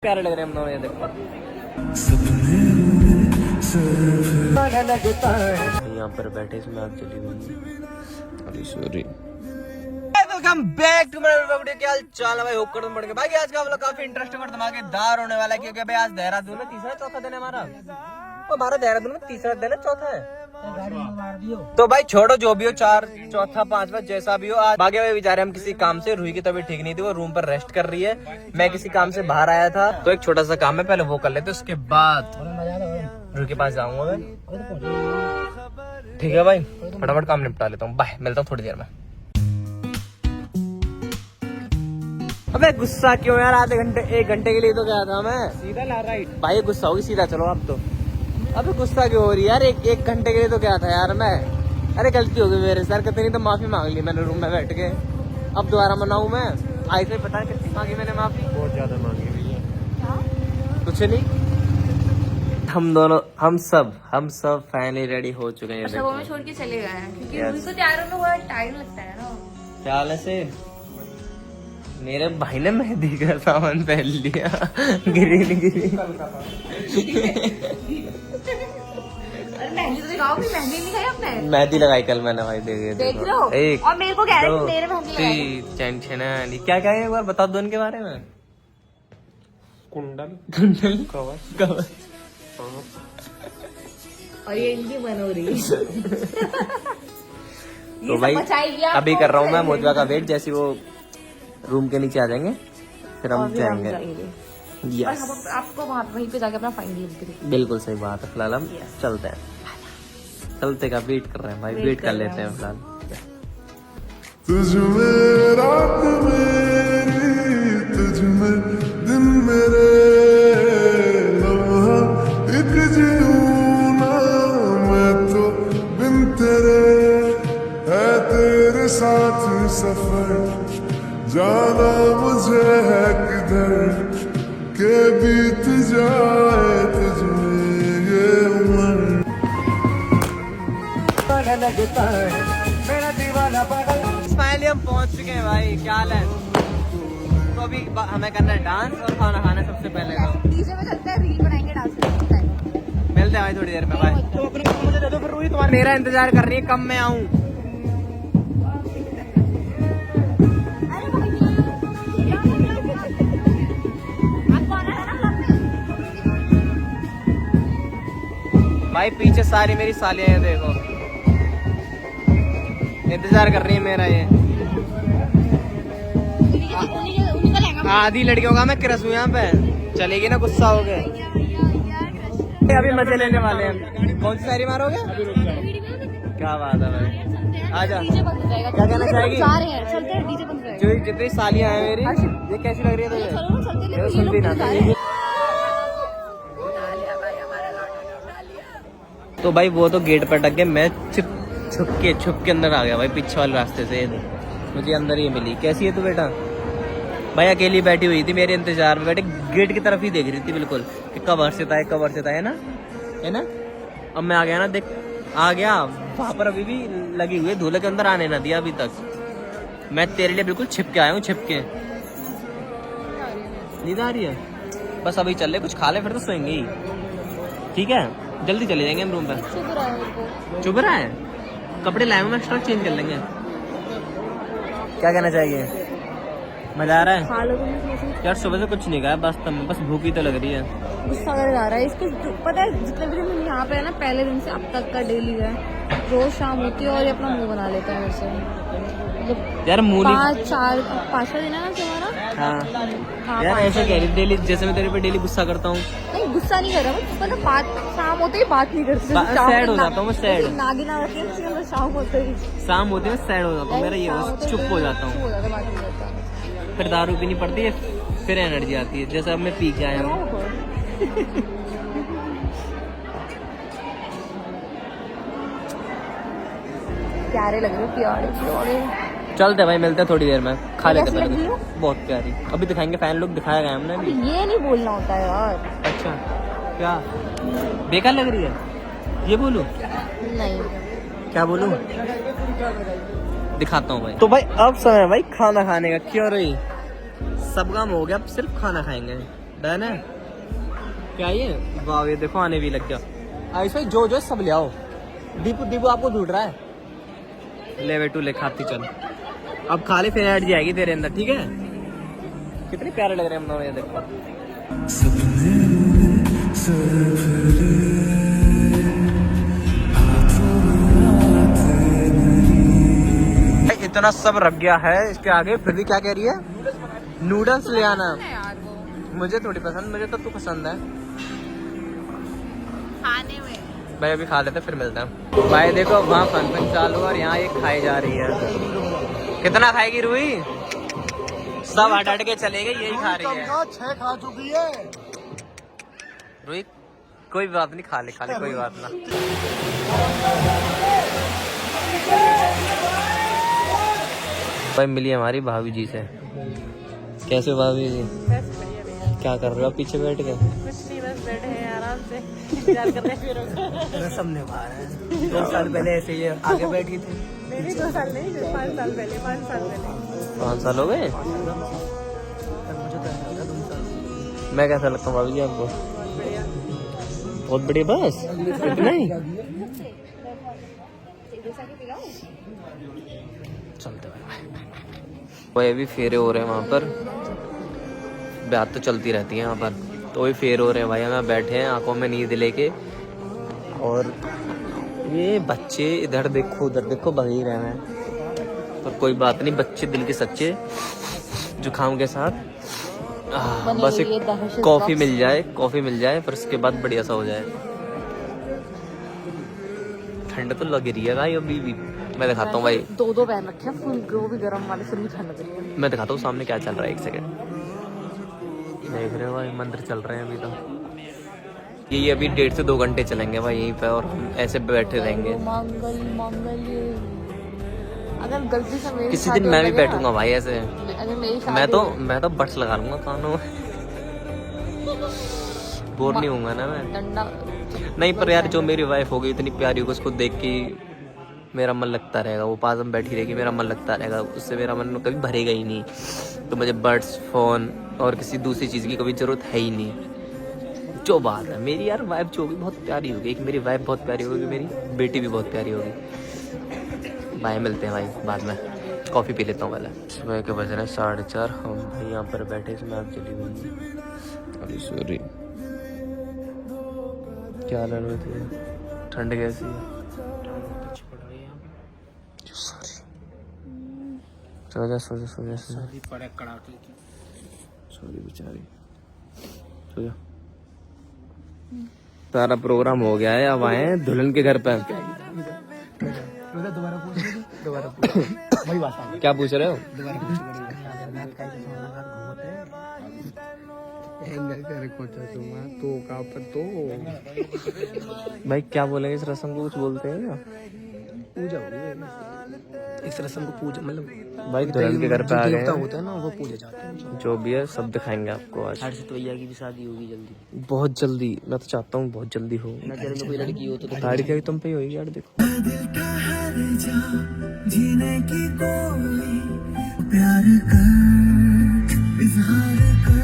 प्यारे लग रहे हैं हम दोनों, ये देखो। यहाँ पर बैठे इसमें आग चली हुई। Sorry. Welcome back to my video. क्या हाल चाल है भाई? होप करता हूं बढ़ गया भाई। आज का व्लॉग काफी इंटरेस्टिंग और धमाकेदार होने वाला है, क्योंकि भाई आज देहरादून में तीसरा चौथा दिन है हमारा। और हमारा देहरादून में तीसरा दिन है, चौथा है। तो भाई छोड़ो जो भी हो, चार चौथा पांचवा जैसा भी हो, आज भागे हुए बेचारे हम किसी काम से। रूही की तबीयत ठीक नहीं थी, वो रूम पर रेस्ट कर रही है। मैं किसी काम से बाहर आया था, तो एक छोटा सा काम है, पहले वो कर लेते, उसके बाद रूही के पास जाऊंगा मैं। ठीक है भाई, फटाफट काम निपटा लेता हूँ। बाय, मिलता हूँ थोड़ी देर में। अबे गुस्सा क्यों यार? आधे घंटे एक घंटे के लिए तो गया था मैं। सीधा ला राइट भाई, गुस्सा होगी सीधा चलो आप तो। अबे गुस्सा क्यों हो रही है यार? एक घंटे के लिए तो गया था यार मैं। अरे गलती हो गई मेरे सर, कितनी तो माफी मांग ली मैंने रूम में बैठ के। अब दोबारा मनाऊं मैं? आज से पता है कितनी मांगी मैंने माफी? बहुत ज्यादा मांगी भैया। कुछ नहीं, हम दोनों हम सब फाइनली रेडी हो चुके हैं। सब हमें छोड़ के चले गए हैं, क्योंकि उनको तैयार होने में बड़ा टाइम लगता है ना। ख्याल से मेरे भाई ने मेहंदी का सामान पहन लिया। ग्रीन मेहंदी तो दिखाओ, मेहंदी नहीं खाई आपने? मेहंदी लगाई कल मैंने भाई। देख लो। और मेरे को कह रहे थे मेरे मेहंदी लगाई। टेंशन है क्या क्या है, एक बार बता दो उनके बारे में। कुंडल कवच और ये इनकी मन हो रही है। तो भाई अभी कर रहा हूँ मैं मोजवा का वेट। जैसे वो रूम के नीचे आ जाएंगे फिर हम जाएंगे। यस, आपको वहीं पे जाके अपना फाइनल। बिल्कुल सही बात है। फिलहाल हम चलते हैं, चलते का वेट कर रहे हैं भाई। वेट कर लेते हैं फिलहाल। तुझ में रात मेरी, तुझ में दिन मेरे, लम्हा एक जीऊं ना मैं तो बिन तेरे। है तेरे साथ सफर, जाना मुझे है किधर के बीत जाए तुझमें ये उम्र। मेरा दीवाना पागल। फाइनली हम पहुंच चुके हैं भाई। क्या हाल है? तो अभी हमें करना है डांस और खाना खाना है सबसे पहले। तो डीजे में चलते हैं, रील बनाएंगे, डांस करेंगे। मिलते हैं भाई थोड़ी देर में। भाई तो अपने काम मुझे दे दो, फिर रूही तुम्हारा मेरा इंतजार कर रही है कब मैं आऊँ। भाई पीछे सारी मेरी सालियां हैं, देखो इंतजार कर रही है मेरा। ये आधी लड़कियों का मैं क्रश हूँ यहाँ पे। चलेगी ना, गुस्सा हो गए। अभी मजे लेने वाले हैं। कौन सी सारी मारोगे? क्या बात है भाई, आजा। क्या कहना चाहेगी? जो जितनी सालियां हैं मेरी, ये कैसी लग रही है तुझे? सुनती ना। तो भाई वो तो गेट पर अटक गए, मैं छुप के अंदर आ गया भाई, पीछे वाले रास्ते से। मुझे अंदर ही मिली। कैसी है तू बेटा? भाई अकेली बैठी हुई थी मेरे इंतजार में, बैठे गेट की तरफ ही देख रही थी बिल्कुल कि कब हर्षित आए, कब हर्षित आए, है ना। अब मैं आ गया ना, देख आ गया। वहां पर अभी भी लगी हुई है, धूले के अंदर आने ना दिया अभी तक। मैं तेरे लिए बिल्कुल छिप के आया हूँ, छिप के। नींद आ रही है? बस अभी चल ले, कुछ खा ले, फिर तो सोएंगे ही। ठीक है, जल्दी चले जाएंगे हम रूम पर। चुभ रहा है? कपड़े लाए मैं एक्स्ट्रा चेंज कर लेंगे। क्या कहना चाहिए? मजा आ रहा है यार? सुबह से कुछ नहीं खाया, बस भूखी तो लग रही है। गुस्सा कर जा रहा है इसको। पता है जितने भी दिन यहाँ पे है ना, पहले दिन से अब तक का डेली है, रोज शाम होती है और ये अपना मुंह बना लेता है मेरे से। यार मूली 5वां दिन है ना तुम्हारा? हाँ यार, ऐसे कह रही डेली, जैसे मैं तेरे पे डेली गुस्सा करता हूँ। नहीं गुस्सा नहीं कर रहा मैं, पता बात शाम होते ही बात नहीं करती। सैड हो जाता हूँ मैं, सैड। नागिना होती है शाम होते ही, शाम होते मैं सैड हो जाता हूँ। मेरा ये चुप हो जाता हूँ, फिर दारू पीनी पड़ती है, फिर एनर्जी आती है। जैसे अब मैं पी के आया हूँ। प्यारे लग रहे, प्यारे। चलते भाई, मिलते हैं थोड़ी देर में। खा लेते पहले। बहुत प्यारी। अभी दिखाएंगे, फैन लुक दिखाया गया हमने अभी। ये नहीं बोलना होता है यार। अच्छा क्या बेकार लग रही है? ये बोलूं? नहीं क्या बोलूं? दिखाता हूँ भाई। तो भाई अब समय है भाई खाना खाने का। क्यों रही? सब काम हो गया, अब सिर्फ खाना खाएंगे। डन है क्या ये? वाह ये देखो आने भी लग गया। ऐसे जो जो सब ले आओ। दीपू दीपू आपको ढूंढ रहा है। ले बेटू ले खाती चल। अब खा ले फिर एनर्जी आएगी तेरे अंदर, ठीक है? कितने प्यारे लग रहे हैं हम दोनों, ये देखो। इतना सब रख गया है इसके आगे, फिर भी क्या कह रही है? नूडल्स ले आना। मुझे थोड़ी पसंद, मुझे तो तू पसंद है खाने में। भाई। अभी खा लेते फिर मिलते हैं भाई। देखो वहाँ फंक्शन चालू और यहाँ ये खाई जा रही है। कितना खाएगी रूही? सब हट हट के चले गए, यही खा रही है। 6 खा चुकी है रूही। कोई बात नहीं, खा ले कोई बात ना। भाई मिली हमारी भाभी जी से। कैसे हो भाभी जी? क्या कर रहे हो पीछे बैठ के? कुछ नहीं, बस बैठे हैं आराम से इंतजार कर रहे हैं। रसम निभा रहे हैं। 2 साल पहले ऐसे ही आगे बैठ गई थी। नहीं 2 साल नहीं, 5 साल पहले। 5 साल पहले। 5 साल हो गए? मैं कैसा लगता हूँ भाभी जी आपको? बहुत बढ़िया। बस इतना ही? चलते वो भी फेरे हो रहे हैं वहाँ पर। बात तो चलती रहती है यहाँ पर, तो वही फेर हो रहे हैं भाई। हमें बैठे हैं आंखों में नींद लेके, और ये बच्चे इधर देखो उधर देखो भाग ही रहे हैं। पर कोई बात नहीं, बच्चे दिल के सच्चे। जुकाम के साथ बस एक कॉफी मिल जाए पर उसके बाद बढ़िया सा हो जाए। ठंड तो लग रही है भाई अभी भी। मैं दिखाता हूँ भाई। 2 पहन रखे हैं फुल, वो भी गर्म वाले, फिर भी ठंड लग रही है। मैं दिखाता हूँ सामने क्या चल रहा है। 1 सेकंड। देख रहे हो भाई, मंदिर चल रहे हैं अभी तो। ये अभी 1.5 से 2 घंटे चलेंगे भाई यहीं पे, और हम ऐसे बैठे रहेंगे। मंगल अगर गलती से मेरी किसी दिन मैं भी बैठूंगा भाई ऐसे। अगर मेरी मैं तो बट्स लगा लूंगा कानों में। बोर नहीं होऊंगा ना मैं। डंडा नहीं पर यार जो मेरी वाइफ होगी इतनी प्यारी होगी, उसको देख के मेरा मन लगता रहेगा। वो पास में बैठी रहेगी, मेरा मन लगता रहेगा उससे। मेरा मन कभी भरेगा ही नहीं। तो मुझे बर्ड्स, फोन और किसी दूसरी चीज़ की कभी ज़रूरत है ही नहीं। जो बात है मेरी यार वाइफ जो होगी बहुत प्यारी होगी। एक मेरी वाइफ बहुत प्यारी होगी, मेरी बेटी भी बहुत प्यारी होगी। भाई मिलते हैं भाई बाद में। कॉफ़ी पी लेता हूँ पहले। सुबह के बज रहे हैं 4:30। हम भाई यहाँ पर बैठे, इसमें आग जली हुई है। अरे सॉरी, क्या लड़ रही थी? ठंड कैसी है? सो जा सॉरी बेचारी। सो जा। सारा प्रोग्राम हो गया है, अब आए हैं दुल्हन के घर पे। क्या पूछ रहे हो? भाई क्या बोलेंगे इस रस्म को? कुछ बोलते हैं क्या? पूजा हो रही है इस रस्म को। पूजा मतलब भाई दुल्हन के घर पे आ गए हैं। होता है ना, वो पूजे जाते हैं। जो भी है सब दिखाएंगे आपको आज। हर्षित भैया की भी शादी होगी जल्दी। बहुत जल्दी। मैं तो चाहता हूँ बहुत जल्दी हो। नजर में कोई लड़की हो तो गाड़ी क्या तुम पे ही होगी यार। देखो जीने की कोई प्यार कर, इजहार कर।